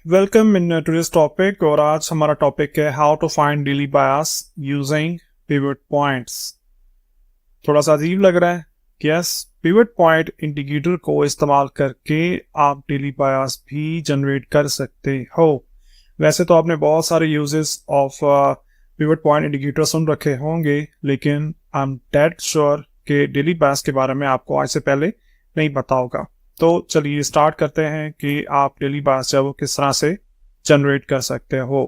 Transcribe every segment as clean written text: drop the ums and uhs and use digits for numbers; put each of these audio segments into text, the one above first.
Welcome in today's topic. और आज हमारा टॉपिक है how to find daily bias using pivot points. थोड़ा सा अजीब लग रहा है? यस, पिवट पॉइंट इंडिकेटर को इस्तेमाल करके आप डेली बायस भी जनरेट कर सकते हो। वैसे तो आपने बहुत सारे uses of pivot point indicator सुन रखे होंगे, लेकिन आई एम डेड श्योर कि डेली बायस के बारे में आपको आज से पहले नहीं पता होगा। तो चलिए स्टार्ट करते हैं कि आप डेली बायस जो है वो किस तरह से जनरेट कर सकते हो।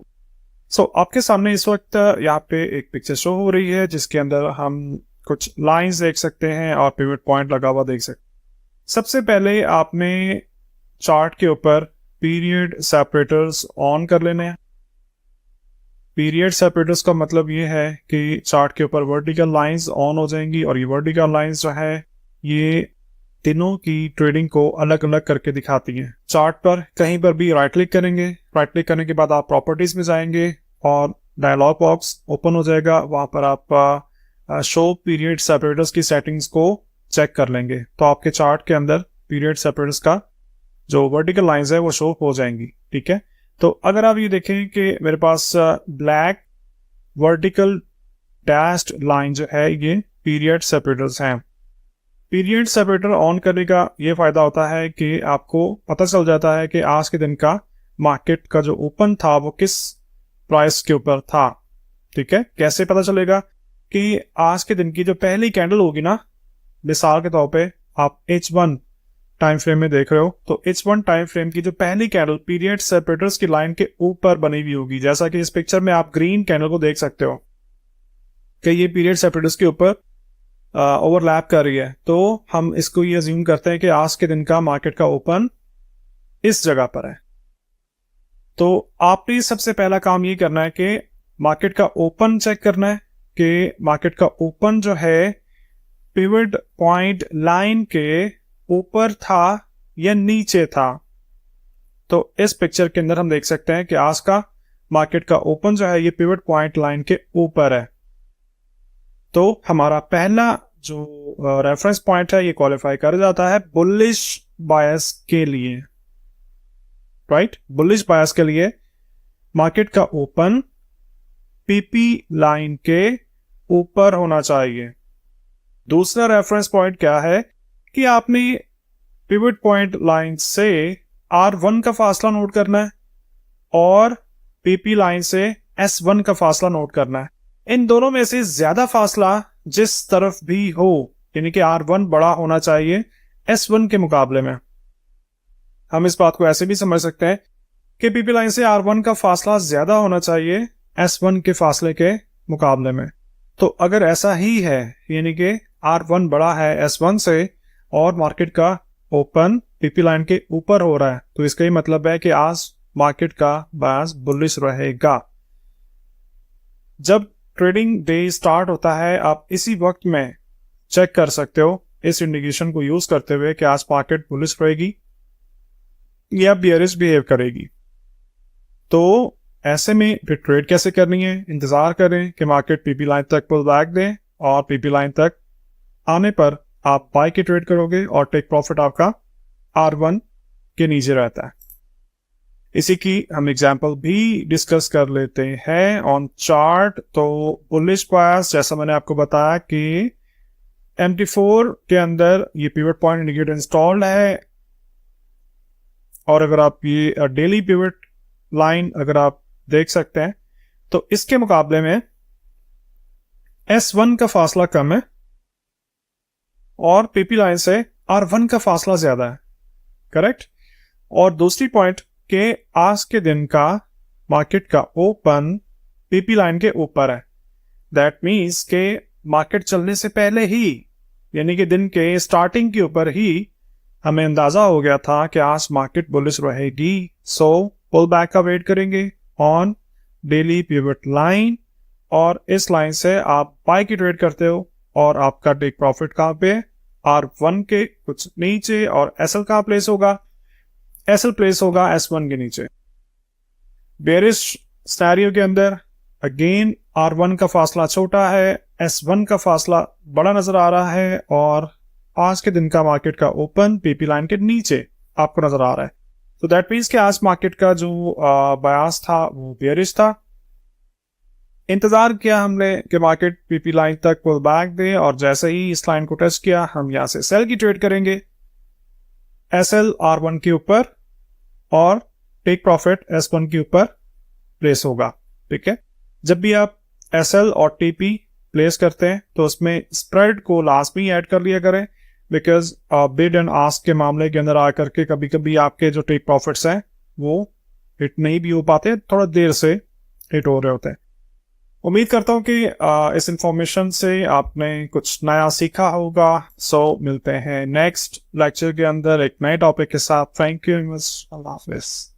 आपके सामने इस वक्त यहाँ पे एक पिक्चर शो हो रही है जिसके अंदर हम कुछ लाइंस देख सकते हैं और पिवट पॉइंट लगा हुआ देख सकते हैं। सबसे पहले आपने चार्ट के ऊपर पीरियड सेपरेटर्स ऑन कर लेने हैं। पीरियड सेपरेटर्स का मतलब ये है कि चार्ट के ऊपर वर्टिकल लाइंस ऑन हो जाएंगी और ये वर्टिकल लाइंस जो है ये तीनों की ट्रेडिंग को अलग अलग करके दिखाती हैं। चार्ट पर कहीं पर भी राइट क्लिक करेंगे, राइट क्लिक करने के बाद आप प्रॉपर्टीज में जाएंगे और डायलॉग बॉक्स ओपन हो जाएगा। वहां पर आप शो पीरियड सेपरेटर्स की सेटिंग्स को चेक कर लेंगे तो आपके चार्ट के अंदर पीरियड सेपरेटर्स का जो वर्टिकल लाइंस है वो शो हो जाएंगी। ठीक है, तो अगर आप ये देखें कि मेरे पास ब्लैक वर्टिकल डैश्ड लाइन जो है ये पीरियड सेपरेटर्स हैं। पीरियड सेपरेटर ऑन करने का ये फायदा होता है कि आपको पता चल जाता है कि आज के दिन का मार्केट का जो ओपन था वो किस प्राइस के ऊपर था। ठीक है, कैसे पता चलेगा कि आज के दिन की जो पहली कैंडल होगी ना, मिसाल के तौर पे आप H1 टाइम फ्रेम में देख रहे हो तो H1 टाइम फ्रेम की जो पहली कैंडल पीरियड सेपरेटर्स की लाइन के ऊपर बनी हुई होगी। जैसा कि इस पिक्चर में आप ग्रीन कैंडल को देख सकते हो कि ये पीरियड सेपरेटर्स के ऊपर ओवरलैप कर रही है, तो हम इसको ये अज्यूम करते हैं कि आज के दिन का मार्केट का ओपन इस जगह पर है। तो आपने सबसे पहला काम ये करना है कि मार्केट का ओपन चेक करना है कि मार्केट का ओपन जो है पिवट पॉइंट लाइन के ऊपर था या नीचे था। तो इस पिक्चर के अंदर हम देख सकते हैं कि आज का मार्केट का ओपन जो है ये पिवट पॉइंट लाइन के ऊपर है। तो हमारा पहला जो रेफरेंस पॉइंट है ये क्वालिफाई कर जाता है बुलिश बायस के लिए। राइट, बुलिश बायस के लिए मार्केट का ओपन पीपी लाइन के ऊपर होना चाहिए। दूसरा रेफरेंस पॉइंट क्या है कि आपने पिवट पॉइंट लाइन से R1 का फासला नोट करना है और पीपी लाइन से S1 का फासला नोट करना है। इन दोनों में से ज्यादा फासला जिस तरफ भी हो, यानी कि R1 बड़ा होना चाहिए S1 के मुकाबले में। हम इस बात को ऐसे भी समझ सकते हैं कि पीपी लाइन से R1 का फासला ज्यादा होना चाहिए S1 के फासले के मुकाबले में। तो अगर ऐसा ही है, यानी कि R1 बड़ा है S1 से और मार्केट का ओपन पीपी लाइन के ऊपर हो रहा है, तो इसका ही मतलब है कि आज मार्केट का बायस बुलिश रहेगा। जब ट्रेडिंग डे स्टार्ट होता है आप इसी वक्त में चेक कर सकते हो इस इंडिकेशन को यूज करते हुए कि आज मार्केट बुलिश रहेगी या बियरिश बिहेव करेगी। तो ऐसे में फिर ट्रेड कैसे करनी है? इंतजार करें कि मार्केट पीपी लाइन तक पुल बैक दे और पीपी लाइन तक आने पर आप बाय की ट्रेड करोगे और टेक प्रॉफिट आपका R1 के नीचे रहता है। इसी की हम एग्जांपल भी डिस्कस कर लेते हैं ऑन चार्ट। तो बुलिश बायस जैसा मैंने आपको बताया कि MT4 के अंदर ये पिवट पॉइंट इंडिकेटर इंस्टॉल्ड है और अगर आप ये डेली पिवट लाइन अगर आप देख सकते हैं तो इसके मुकाबले में S1 का फासला कम है और पीपी लाइन से R1 का फासला ज्यादा है। करेक्ट। और दूसरी पॉइंट कि आज के दिन का मार्केट का ओपन पीपी लाइन के ऊपर है। दैट मीन्स के मार्केट चलने से पहले ही, यानी कि दिन के स्टार्टिंग के ऊपर ही हमें अंदाजा हो गया था कि आज मार्केट बुलिश रहेगी। सो पुल बैक का वेट करेंगे ऑन डेली पिवट लाइन और इस लाइन से आप बाय की ट्रेड करते हो और आपका टेक प्रॉफिट कहां पे? R1 के कुछ नीचे और SL कहां प्लेस होगा? SL प्लेस होगा S1 के नीचे। बेरिश सिनेरियो के अंदर अगेन R1 का फासला छोटा है, S1 का फासला बड़ा नजर आ रहा है और आज के दिन का मार्केट का ओपन पीपी लाइन के नीचे आपको नजर आ रहा है। तो दैट मीन्स कि आज मार्केट का जो बयास था वो बेयरिश था। इंतजार किया हमने कि मार्केट पीपी लाइन तक पुल बैक दे और जैसे ही इस लाइन को टच किया हम यहां से सेल की ट्रेड करेंगे SL R1 के ऊपर और टेक प्रॉफिट S1 के ऊपर प्लेस होगा। ठीक है, जब भी आप SL और TP प्लेस करते हैं तो उसमें स्प्रेड को लाजमी ऐड कर लिया करें, बिकॉज बिड एंड आस्क के मामले के अंदर आकर के कभी कभी आपके जो टेक प्रॉफिट्स हैं वो हिट नहीं भी हो पाते, थोड़ा देर से हिट हो रहे होते हैं। उम्मीद करता हूँ कि इस इंफॉर्मेशन से आपने कुछ नया सीखा होगा। सो मिलते हैं नेक्स्ट लेक्चर के अंदर एक नए टॉपिक के साथ। Thank you, Allah Hafiz.